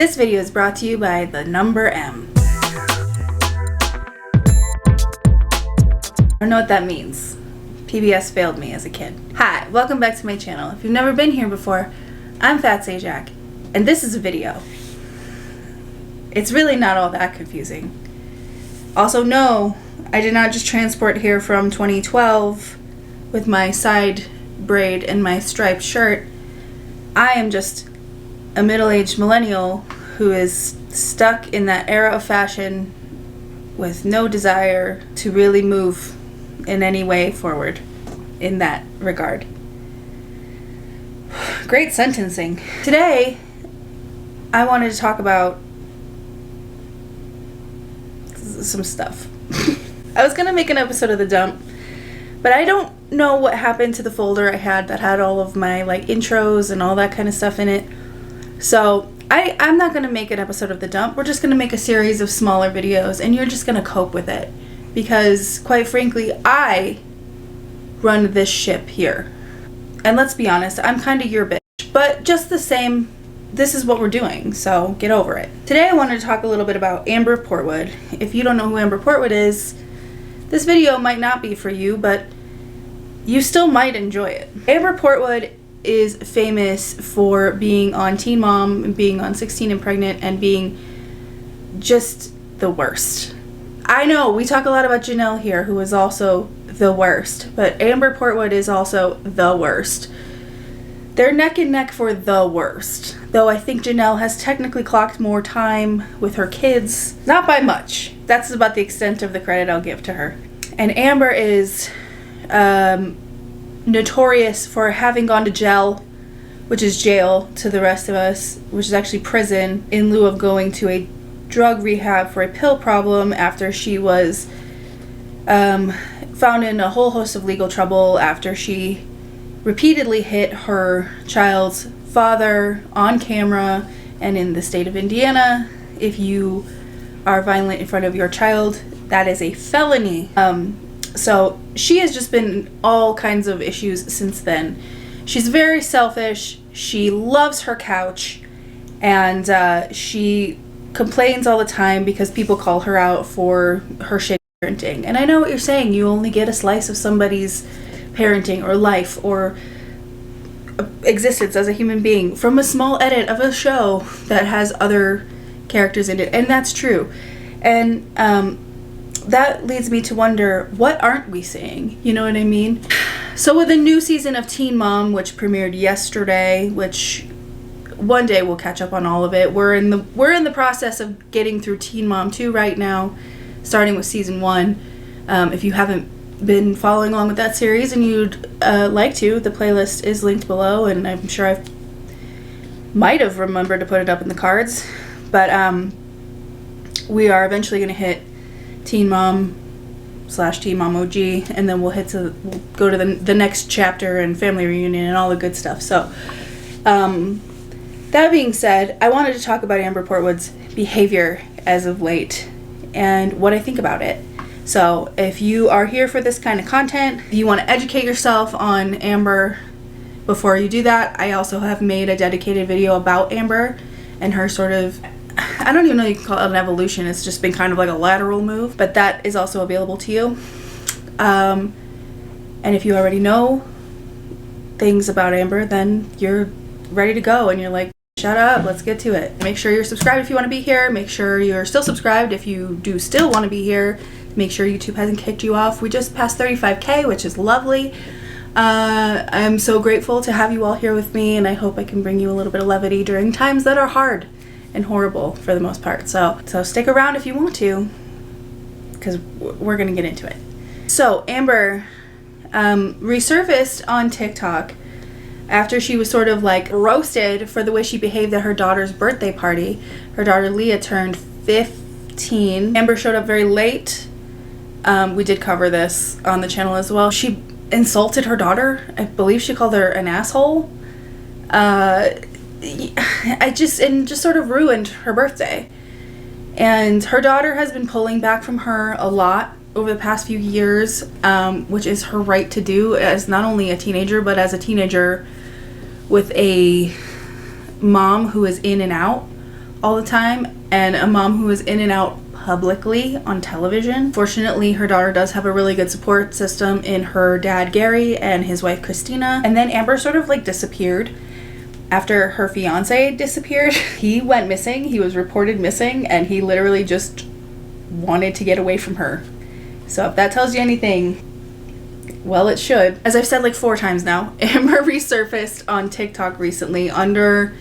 This video is brought to you by the number M. I don't know what that means. PBS failed me as a kid. Hi, welcome back to my channel. If you've never been here before, I'm Fat Sajak, and this is a video. It's really not all that confusing. Also, no, I did not just transport here from 2012 with my side braid and my striped shirt. I am just a middle-aged millennial who is stuck in that era of fashion with no desire to really move in any way forward in that regard. Great sentencing. Today, I wanted to talk about some stuff. I was gonna make an episode of The Dump, but I don't know what happened to the folder I had that had all of my intros and all that kind of stuff in it. So I'm not going to make an episode of The Dump. We're just going to make a series of smaller videos, and you're just going to cope with it. Because, quite frankly, I run this ship here. And let's be honest, I'm kind of your bitch. But just the same, this is what we're doing, so get over it. Today I wanted to talk a little bit about Amber Portwood. If you don't know who Amber Portwood is, this video might not be for you, but you still might enjoy it. Amber Portwood is famous for being on Teen Mom, and being on 16 and Pregnant, and being just the worst. I know we talk a lot about Janelle here, who is also the worst, but Amber Portwood is also the worst. They're neck and neck for the worst, though I think Janelle has technically clocked more time with her kids, not by much. That's about the extent of the credit I'll give to her. And Amber is notorious for having gone to jail, which is jail to the rest of us, which is actually prison, in lieu of going to a drug rehab for a pill problem after she was found in a whole host of legal trouble after she repeatedly hit her child's father on camera. And in the state of Indiana, if you are violent in front of your child, that is a felony. So she has just been in all kinds of issues since then. She's very selfish. She loves her couch, and she complains all the time because people call her out for her shitty parenting. And I know what you're saying. You only get a slice of somebody's parenting or life or existence as a human being from a small edit of a show that has other characters in it. And that's true. And that leads me to wonder, what aren't we seeing? You know what I mean? So with a new season of Teen Mom, which premiered yesterday, which one day we'll catch up on all of it. We're in the process of getting through Teen Mom 2 right now, starting with season 1. If you haven't been following along with that series and you'd like to, the playlist is linked below, and I'm sure I might have remembered to put it up in the cards. But we are eventually going to hit Teen Mom / Teen Mom OG, and then we'll go to the next chapter and family reunion and all the good stuff. So that being said, I wanted to talk about Amber Portwood's behavior as of late and what I think about it. So if you are here for this kind of content, if you want to educate yourself on Amber, before you do that, I also have made a dedicated video about Amber and her sort of, I don't even know if you can call it an evolution. It's just been kind of like a lateral move, but that is also available to you. And if you already know things about Amber, then you're ready to go and you're like, shut up, let's get to it. Make sure you're subscribed if you want to be here. Make sure you're still subscribed if you do still want to be here. Make sure YouTube hasn't kicked you off. We just passed 35K, which is lovely. I'm so grateful to have you all here with me, and I hope I can bring you a little bit of levity during times that are hard and horrible for the most part. So stick around if you want to, because we're gonna get into it. So Amber resurfaced on TikTok after she was sort of roasted for the way she behaved at her daughter's birthday party. Her daughter Leah turned 15. Amber showed up very late. We did cover this on the channel as well. She insulted her daughter. I believe she called her an asshole. Just sort of ruined her birthday. And her daughter has been pulling back from her a lot over the past few years, which is her right to do as not only a teenager, but as a teenager with a mom who is in and out all the time, and a mom who is in and out publicly on television. Fortunately, her daughter does have a really good support system in her dad Gary and his wife Christina. And then Amber sort of like disappeared after her fiance disappeared. He went missing. He was reported missing, and he literally just wanted to get away from her. So if that tells you anything, well, it should. As I've said like 4 times now, Amber resurfaced on TikTok recently under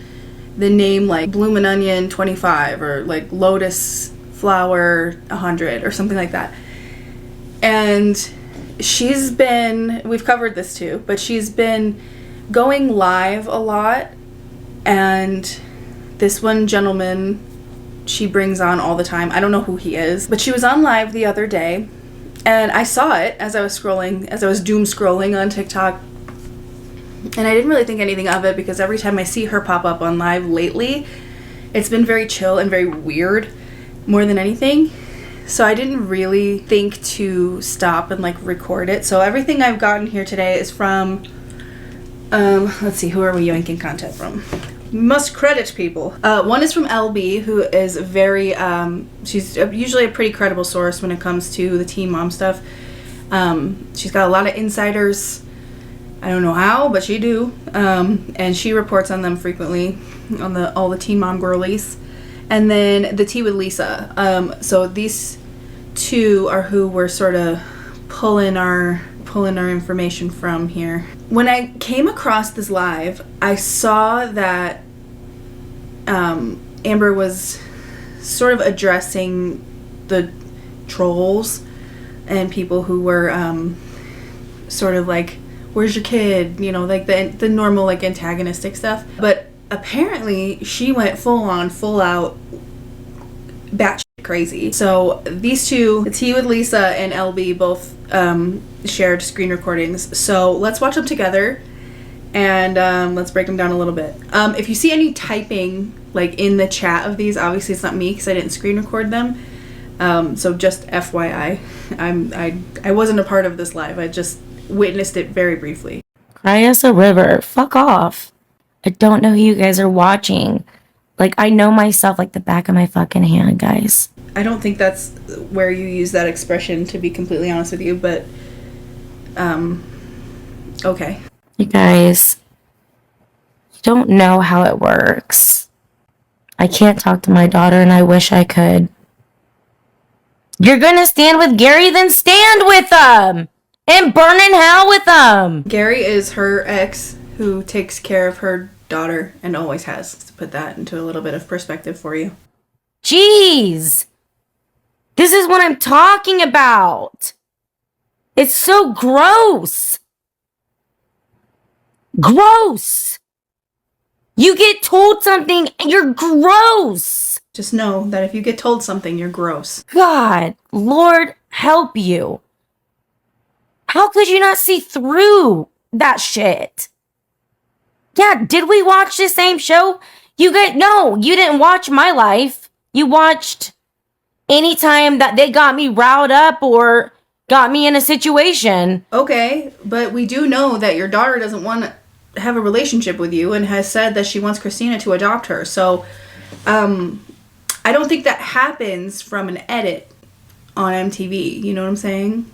the name like Bloomin' Onion 25 or like Lotus Flower 100 or something like that. And she's been, we've covered this too, but she's been going live a lot. And this one gentleman she brings on all the time, I don't know who he is, but she was on live the other day. And I saw it as I was scrolling, as I was doom scrolling on TikTok. And I didn't really think anything of it because every time I see her pop up on live lately, it's been very chill and very weird more than anything. So I didn't really think to stop and like record it. So everything I've gotten here today is from, let's see, who are we yanking content from? Must credit people. One is from ellebee, who is very, she's usually a pretty credible source when it comes to the teen mom stuff. She's got a lot of insiders. I don't know how, but she do. And she reports on them frequently, on all the teen mom girlies. And then the teawithlisa. So these two are who we're sort of pulling our information from here. When I came across this live, I saw that Amber was sort of addressing the trolls and people who were sort of like, where's your kid? You know, like the normal like antagonistic stuff. But apparently she went full out batshit crazy. So these two, teawithlisa and ellebee, both shared screen recordings. So let's watch them together and let's break them down a little bit. If you see any typing like in the chat of these, obviously it's not me because I didn't screen record them. So just FYI, I wasn't a part of this live. I just witnessed it very briefly. Cry us a river. Fuck off. I don't know who you guys are watching. Like, I know myself like the back of my fucking hand, guys. I don't think that's where you use that expression, to be completely honest with you, but okay. You guys don't know how it works. I can't talk to my daughter and I wish I could. You're gonna stand with Gary, then stand with them and burn in hell with them. Gary is her ex who takes care of her daughter and always has, to put that into a little bit of perspective for you. Jeez. This is what I'm talking about. It's so gross. Gross. You get told something and you're gross. Just know that if you get told something, you're gross. God, Lord, help you. How could you not see through that shit? Yeah, did we watch the same show? No, you didn't watch My Life. You watched anytime that they got me riled up or got me in a situation. Okay, but we do know that your daughter doesn't want to have a relationship with you and has said that she wants Christina to adopt her. So, I don't think that happens from an edit on MTV. You know what I'm saying?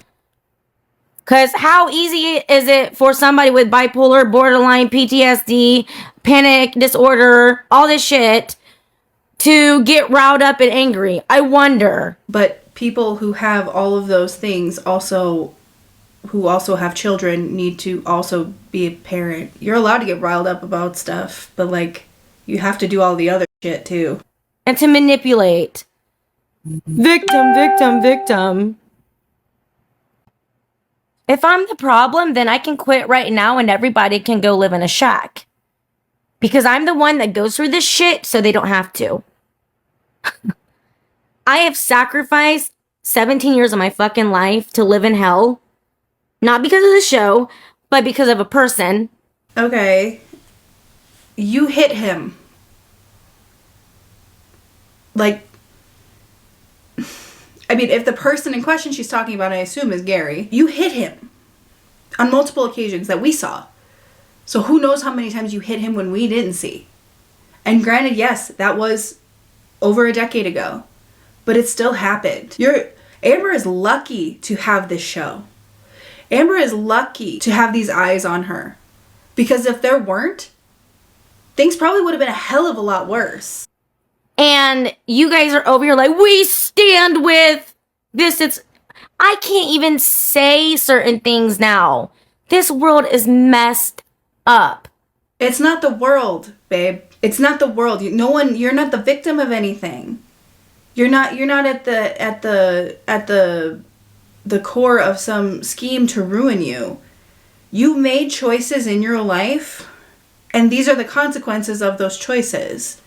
Because how easy is it for somebody with bipolar, borderline, PTSD, panic disorder, all this shit, to get riled up and angry? I wonder. But people who have all of those things who also have children need to also be a parent. You're allowed to get riled up about stuff, but like, you have to do all the other shit too. And to manipulate. Victim, victim, victim. If I'm the problem, then I can quit right now and everybody can go live in a shack. Because I'm the one that goes through this shit so they don't have to. I have sacrificed 17 years of my fucking life to live in hell. Not because of the show, but because of a person. Okay. You hit him. Like, I mean, if the person in question she's talking about, I assume, is Gary, you hit him on multiple occasions that we saw. So who knows how many times you hit him when we didn't see. And granted, yes, that was over a decade ago, but it still happened. Amber is lucky to have this show. Amber is lucky to have these eyes on her, because if there weren't, things probably would have been a hell of a lot worse. And you guys are over here like, we stand with this. I can't even say certain things now. This world is messed up. It's not the world, babe. It's not the world. You're not the victim of anything. You're not at the core of some scheme to ruin you. You made choices in your life, and these are the consequences of those choices.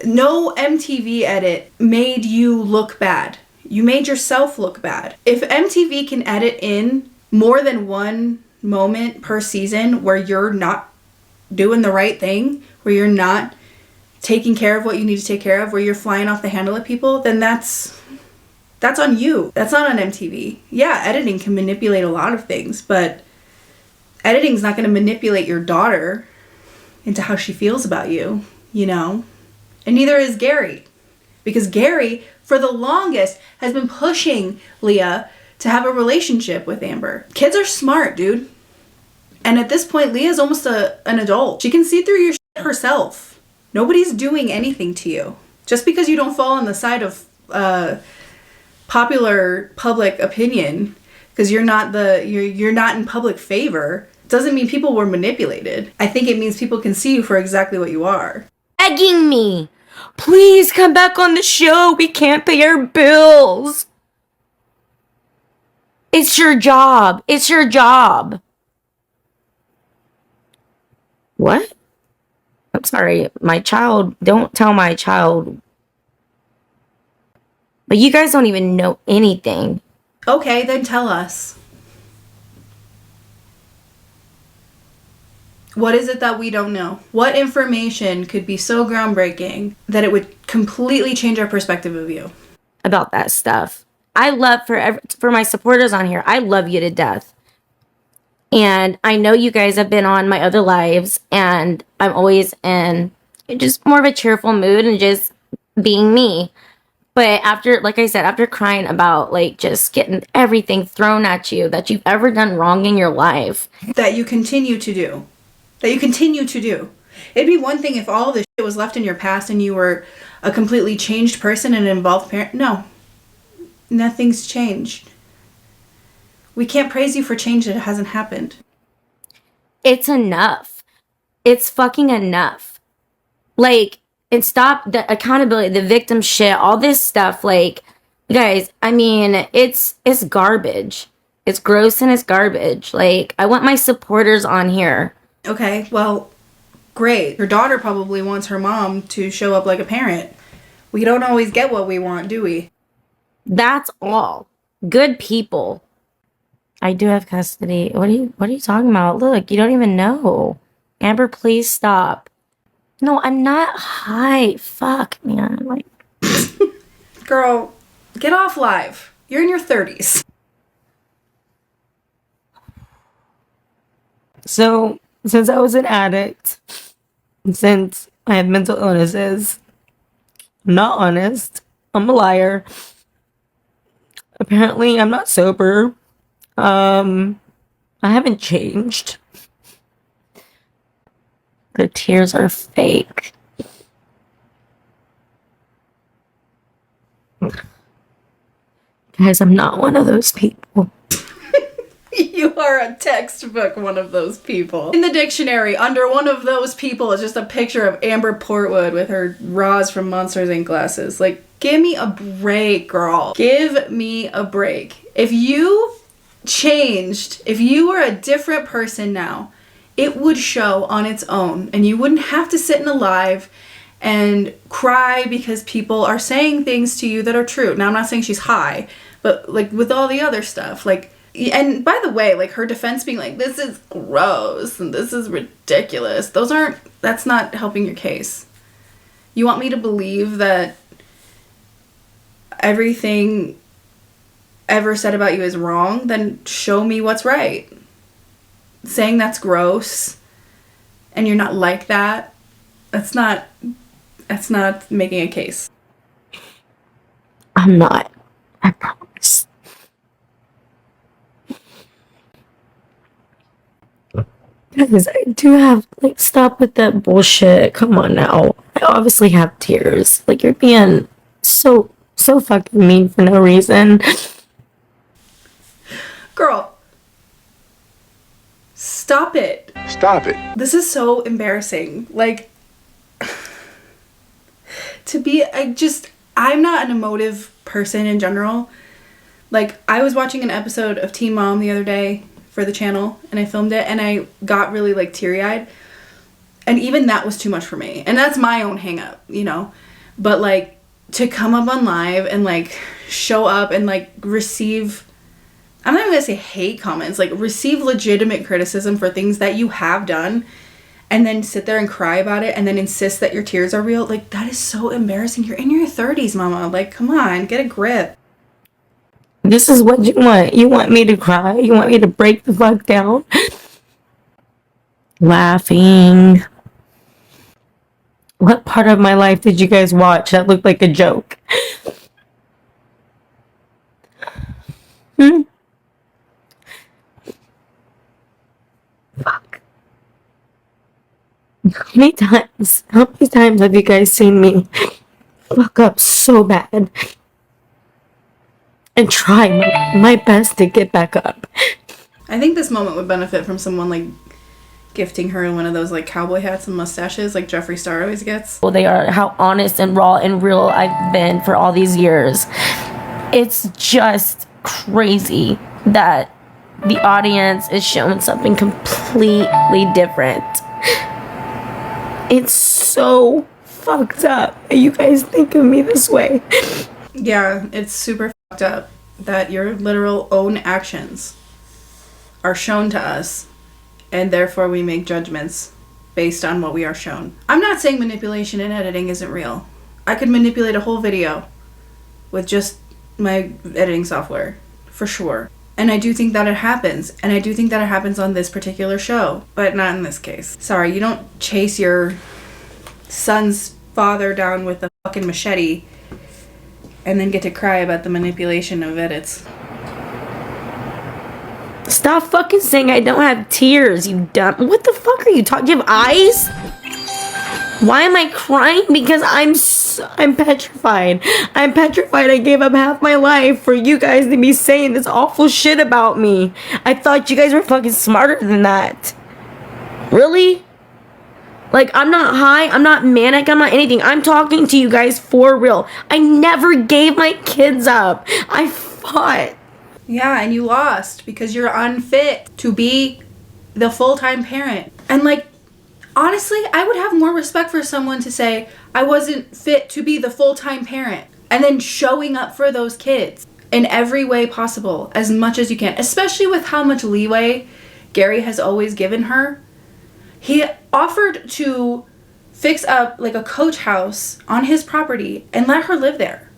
No MTV edit made you look bad. You made yourself look bad. If MTV can edit in more than one moment per season where you're not doing the right thing, where you're not taking care of what you need to take care of, where you're flying off the handle at people, then that's on you. That's not on MTV. Yeah, editing can manipulate a lot of things, but editing's not going to manipulate your daughter into how she feels about you, you know? And neither is Gary. Because Gary, for the longest, has been pushing Leah to have a relationship with Amber. Kids are smart, dude. And at this point, Leah's almost an adult. She can see through your shit herself. Nobody's doing anything to you. Just because you don't fall on the side of popular public opinion, because you're not in public favor, doesn't mean people were manipulated. I think it means people can see you for exactly what you are. Begging me, please come back on the show. We can't pay our bills. It's your job. It's your job. What? I'm sorry, my child. Don't tell my child. But you guys don't even know anything. Okay, then tell us. What is it that we don't know? What information could be so groundbreaking that it would completely change our perspective of you? About that stuff. I love for my supporters on here. I love you to death. And I know you guys have been on my other lives, and I'm always in just more of a cheerful mood and just being me. But after, like I said, after crying about like just getting everything thrown at you that you've ever done wrong in your life. That you continue to do. It'd be one thing if all this shit was left in your past and you were a completely changed person and an involved parent. No. Nothing's changed. We can't praise you for change that hasn't happened. It's enough. It's fucking enough. Like, and stop the accountability, the victim shit, all this stuff. Like, guys, I mean, it's garbage. It's gross and it's garbage. Like, I want my supporters on here. Okay, well, great. Your daughter probably wants her mom to show up like a parent. We don't always get what we want, do we? That's all. Good people. I do have custody. What are you talking about? Look, you don't even know. Amber, please stop. No, I'm not high. Fuck, man. Like, girl, get off live. You're in your 30s. So, since I was an addict, since I have mental illnesses, I'm not honest. I'm a liar. Apparently, I'm not sober. I haven't changed. The tears are fake. Guys, I'm not one of those people. You are a textbook one of those people. In the dictionary, under one of those people is just a picture of Amber Portwood with her Roz from Monsters Inc. glasses. Like, give me a break, girl. Give me a break. If you changed, if you were a different person now, it would show on its own, and you wouldn't have to sit in a live and cry because people are saying things to you that are true. Now, I'm not saying she's high, but like with all the other stuff, like, and by the way, like her defense being like, this is gross and this is ridiculous. That's not helping your case. You want me to believe that everything ever said about you is wrong? Then show me what's right. Saying that's gross and you're not like that, that's not making a case. I'm not. I promise. Guys, I do have, like, stop with that bullshit. Come on now. I obviously have tears. Like, you're being so fucking mean for no reason. Girl, stop it. Stop it. This is so embarrassing. Like, I'm not an emotive person in general. Like, I was watching an episode of Teen Mom the other day for the channel, and I filmed it, and I got really, like, teary-eyed. And even that was too much for me. And that's my own hang-up, you know? But, like, to come up on live and, like, show up and, like, receive... I'm not even gonna say hate comments. Like, receive legitimate criticism for things that you have done, and then sit there and cry about it, and then insist that your tears are real. Like, that is so embarrassing. You're in your 30s, mama. Like, come on, get a grip. This is what you want. You want me to cry? You want me to break the fuck down? Laughing. What part of my life did you guys watch that looked like a joke? Fuck. How many times have you guys seen me fuck up so bad and try my best to get back up? I think this moment would benefit from someone, like, gifting her one of those, like, cowboy hats and mustaches like Jeffree Star always gets. Well, they are how honest and raw and real I've been for all these years. It's just crazy that the audience is showing something completely different. It's so fucked up that you guys think of me this way. Yeah, it's super fucked up that your literal own actions are shown to us, and therefore we make judgments based on what we are shown. I'm not saying manipulation and editing isn't real. I could manipulate a whole video with just my editing software, for sure. And I do think that it happens. And I do think that it happens on this particular show, but not in this case. Sorry, you don't chase your son's father down with a fucking machete and then get to cry about the manipulation of edits. Stop fucking saying I don't have tears, you dumb. What the fuck are you talking? You have eyes? Why am I crying? Because I'm petrified. I'm petrified I gave up half my life for you guys to be saying this awful shit about me. I thought you guys were fucking smarter than that. Really? Like, I'm not high, I'm not manic, I'm not anything. I'm talking to you guys for real. I never gave my kids up. I fought. Yeah, and you lost because you're unfit to be the full-time parent. And, like, honestly, I would have more respect for someone to say, I wasn't fit to be the full-time parent. And then showing up for those kids in every way possible, as much as you can. Especially with how much leeway Gary has always given her. He offered to fix up, like, a coach house on his property and let her live there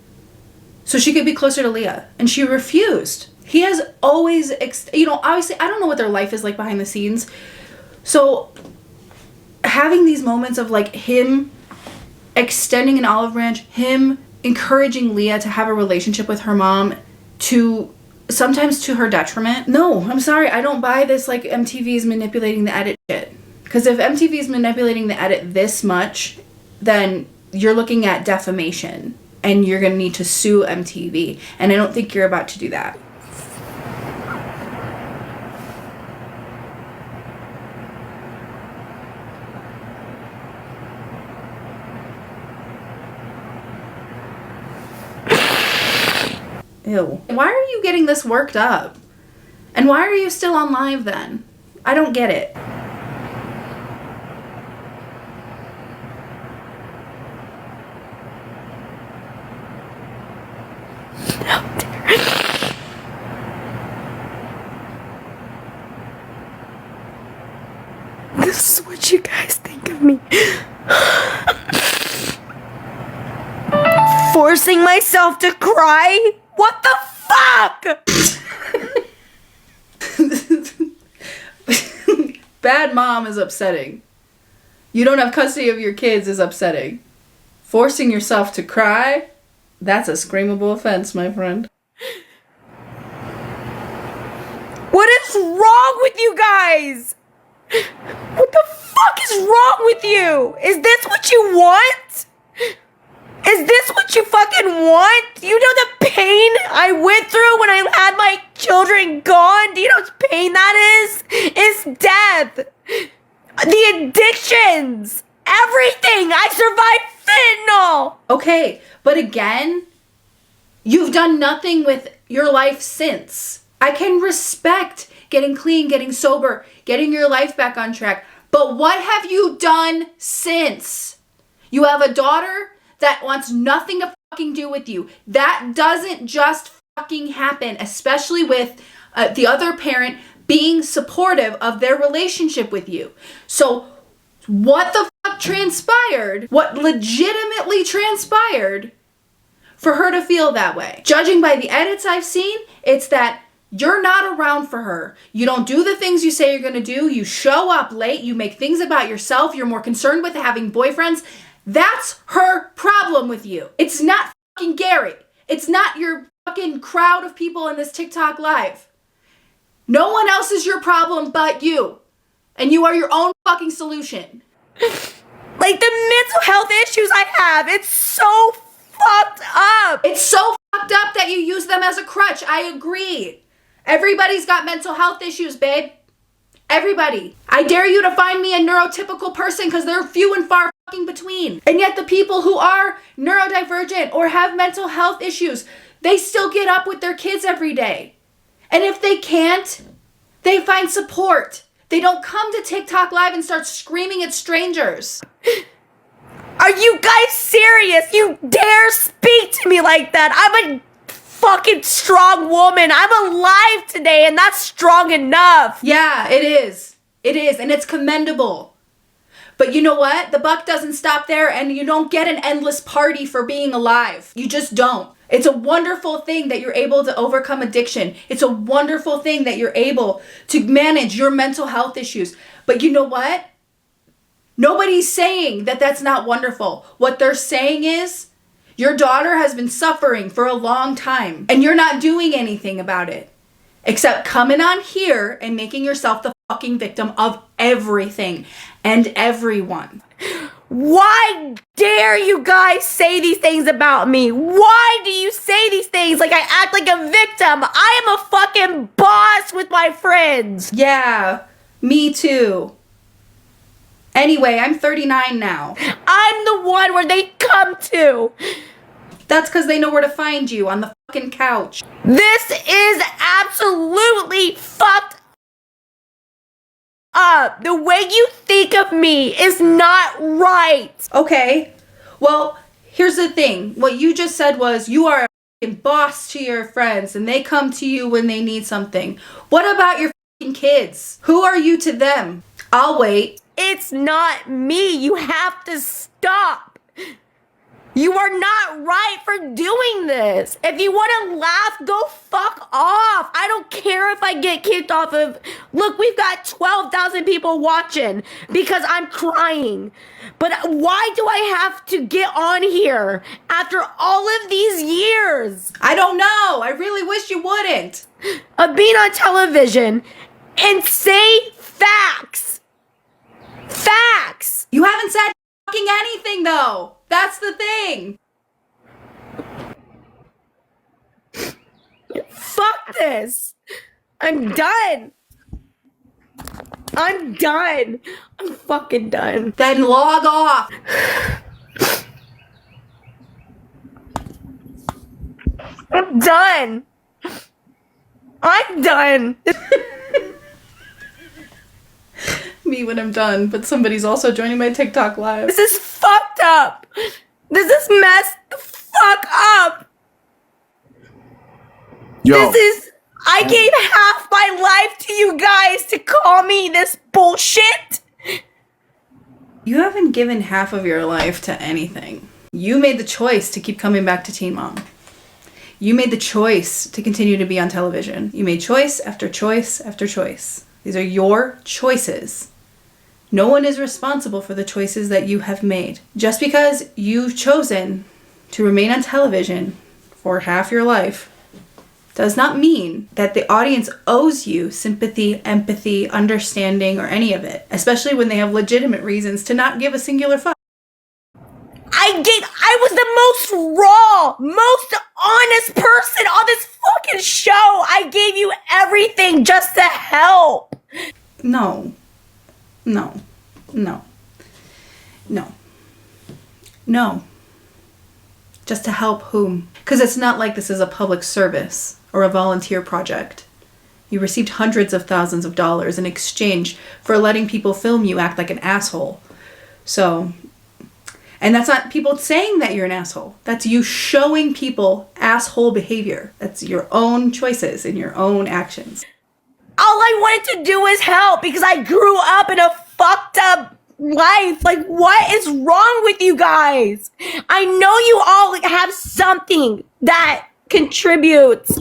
so she could be closer to Leah. And she refused. He has always, obviously, I don't know what their life is like behind the scenes. So having these moments of, like, him extending an olive branch, him encouraging Leah to have a relationship with her mom, to sometimes to her detriment. No, I'm sorry, I don't buy this, like, MTV's manipulating the edit shit. Because if MTV's manipulating the edit this much, then you're looking at defamation, and you're going to need to sue MTV. And I don't think you're about to do that. Ew. Why are you getting this worked up? And why are you still on live then? I don't get it. This is what you guys think of me. Forcing myself to cry? What the fuck? Bad mom is upsetting. You don't have custody of your kids is upsetting. Forcing yourself to cry? That's a screamable offense, my friend. What is wrong with you guys? What the fuck is wrong with you? Is this what you want? Is this what you fucking want? Do you know the pain I went through when I had my children gone? Do you know what pain that is? It's death. The addictions. Everything. I survived fentanyl. Okay, but again, you've done nothing with your life since. I can respect getting clean, getting sober, getting your life back on track. But what have you done since? You have a daughter that wants nothing to fucking do with you. That doesn't just fucking happen, especially with the other parent being supportive of their relationship with you. So what the fuck transpired? What legitimately transpired for her to feel that way? Judging by the edits I've seen, it's that you're not around for her. You don't do the things you say you're gonna do. You show up late. You make things about yourself. You're more concerned with having boyfriends. That's her problem with you. It's not fucking Gary. It's not your fucking crowd of people in this TikTok live. No one else is your problem but you. And you are your own fucking solution. Like the mental health issues I have, it's so fucked up. It's so fucked up that you use them as a crutch. I agree. Everybody's got mental health issues, babe. Everybody. I dare you to find me a neurotypical person because they're few and far fucking between. And yet the people who are neurodivergent or have mental health issues, they still get up with their kids every day. And if they can't, they find support. They don't come to TikTok Live and start screaming at strangers. Are you guys serious? You dare speak to me like that? I'm a fucking strong woman. I'm alive today and that's strong enough. Yeah, it is. It is, and it's commendable. But you know what? The buck doesn't stop there, and you don't get an endless party for being alive. You just don't. It's a wonderful thing that you're able to overcome addiction. It's a wonderful thing that you're able to manage your mental health issues. But you know what? Nobody's saying that that's not wonderful. What they're saying is your daughter has been suffering for a long time, and you're not doing anything about it. Except coming on here and making yourself the fucking victim of everything and everyone. Why dare you guys say these things about me? Why do you say these things like I act like a victim? I am a fucking boss with my friends. Yeah, me too. Anyway, I'm 39 now. I'm the one where they come to. That's because they know where to find you, on the fucking couch. This is absolutely fucked up. The way you think of me is not right. Okay, well, here's the thing. What you just said was you are a fucking boss to your friends and they come to you when they need something. What about your fucking kids? Who are you to them? I'll wait. It's not me. You have to stop. You are not right for doing this. If you want to laugh, go fuck off. I don't care if I get kicked off of... Look, we've got 12,000 people watching because I'm crying. But why do I have to get on here after all of these years? I don't know. I really wish you wouldn't. Of being on television and say facts. Facts. You haven't said fucking anything, though. That's the thing. Fuck this. I'm done. I'm done. I'm fucking done. Then log off. I'm done. I'm done. Me when I'm done, but somebody's also joining my TikTok live. This is fucked up. This is messed the fuck up. Yo. This is... I gave half my life to you guys to call me this bullshit. You haven't given half of your life to anything. You made the choice to keep coming back to Teen Mom. You made the choice to continue to be on television. You made choice after choice after choice. These are your choices. No one is responsible for the choices that you have made. Just because you've chosen to remain on television for half your life does not mean that the audience owes you sympathy, empathy, understanding, or any of it, especially when they have legitimate reasons to not give a singular fuck. I was the most raw, most honest person on this fucking show. I gave you everything just to help. No. No. No. No. No. Just to help whom? Because it's not like this is a public service or a volunteer project. You received hundreds of thousands of dollars in exchange for letting people film you act like an asshole. So, and that's not people saying that you're an asshole. That's you showing people asshole behavior. That's your own choices and your own actions. All I wanted to do was help because I grew up in a fucked up life. Like, what is wrong with you guys? I know you all have something that contributes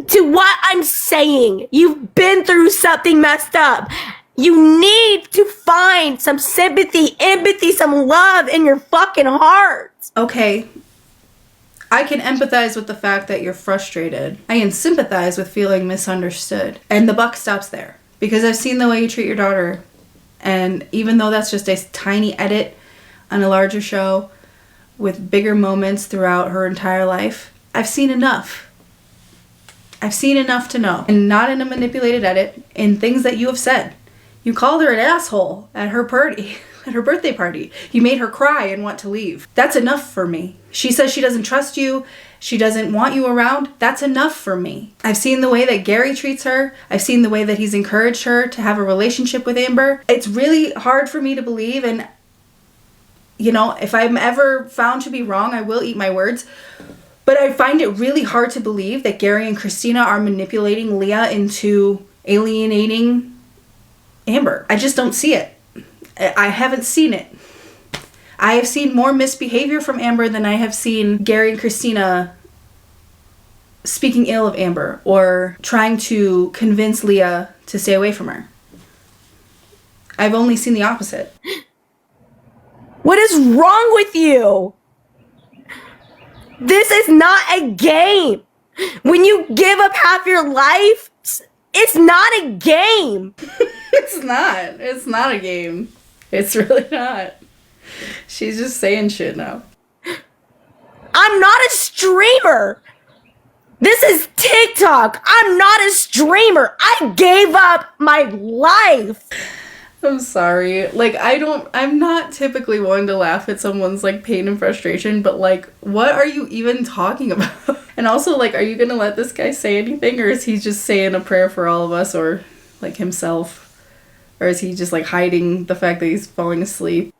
to what I'm saying. You've been through something messed up. You need to find some sympathy, empathy, some love in your fucking heart. Okay. I can empathize with the fact that you're frustrated. I can sympathize with feeling misunderstood. And the buck stops there. Because I've seen the way you treat your daughter. And even though that's just a tiny edit on a larger show with bigger moments throughout her entire life, I've seen enough. I've seen enough to know. And not in a manipulated edit, in things that you have said. You called her an asshole at her party, at her birthday party. You made her cry and want to leave. That's enough for me. She says she doesn't trust you. She doesn't want you around. That's enough for me. I've seen the way that Gary treats her. I've seen the way that he's encouraged her to have a relationship with Amber. It's really hard for me to believe, and you know, if I'm ever found to be wrong, I will eat my words. But I find it really hard to believe that Gary and Christina are manipulating Leah into alienating Amber. I just don't see it. I haven't seen it. I have seen more misbehavior from Amber than I have seen Gary and Christina speaking ill of Amber or trying to convince Leah to stay away from her. I've only seen the opposite. What is wrong with you? This is not a game. When you give up half your life, it's not a game. It's not. It's not a game. It's really not. She's just saying shit now. I'm not a streamer. This is TikTok. I'm not a streamer. I gave up my life. I'm sorry. Like, I'm not typically one to laugh at someone's, like, pain and frustration, but, like, what are you even talking about? And also, like, are you gonna let this guy say anything, or is he just saying a prayer for all of us, or, like, himself? Or is he just, like, hiding the fact that he's falling asleep?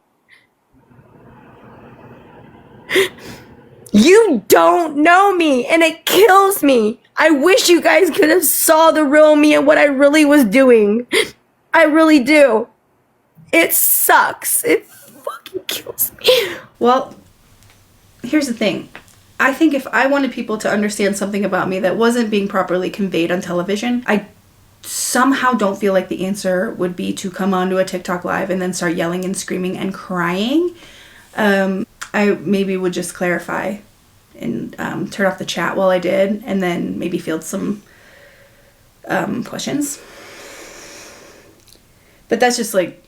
You don't know me, and it kills me. I wish you guys could have saw the real me and what I really was doing. I really do. It sucks. It fucking kills me. Well, here's the thing. I think if I wanted people to understand something about me that wasn't being properly conveyed on television, I somehow don't feel like the answer would be to come onto a TikTok live and then start yelling and screaming and crying. I maybe would just clarify and turn off the chat while I did, and then maybe field some questions. But that's just like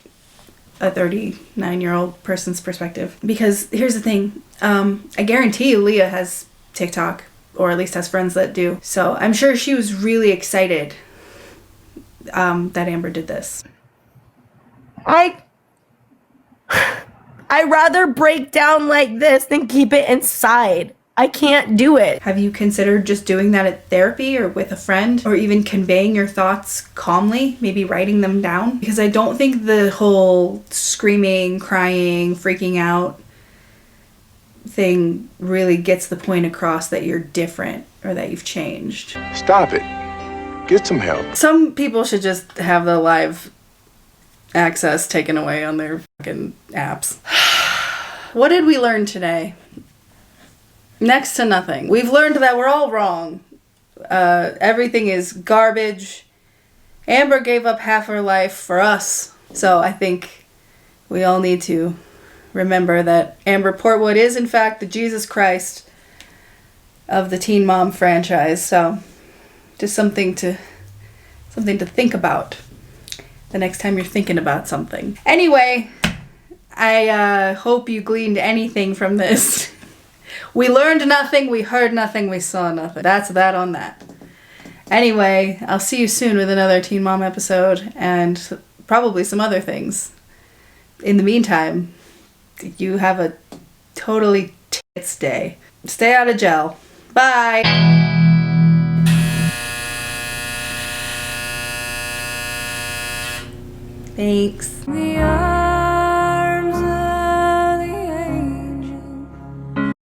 a 39-year-old person's perspective. Because here's the thing. I guarantee you Leah has TikTok, or at least has friends that do. So I'm sure she was really excited that Amber did this. I'd rather break down like this than keep it inside. I can't do it. Have you considered just doing that at therapy or with a friend, or even conveying your thoughts calmly, maybe writing them down? Because I don't think the whole screaming, crying, freaking out thing really gets the point across that you're different or that you've changed. Stop it. Get some help. Some people should just have the live access taken away on their fucking apps. What did we learn today? Next to nothing. We've learned that we're all wrong. Everything is garbage. Amber gave up half her life for us. So I think we all need to remember that Amber Portwood is in fact the Jesus Christ of the Teen Mom franchise. So just something to think about the next time you're thinking about something. Anyway, I hope you gleaned anything from this. We learned nothing, we heard nothing, we saw nothing. That's that on that. Anyway, I'll see you soon with another Teen Mom episode and probably some other things. In the meantime, you have a totally tits day. Stay out of jail. Bye! Thanks.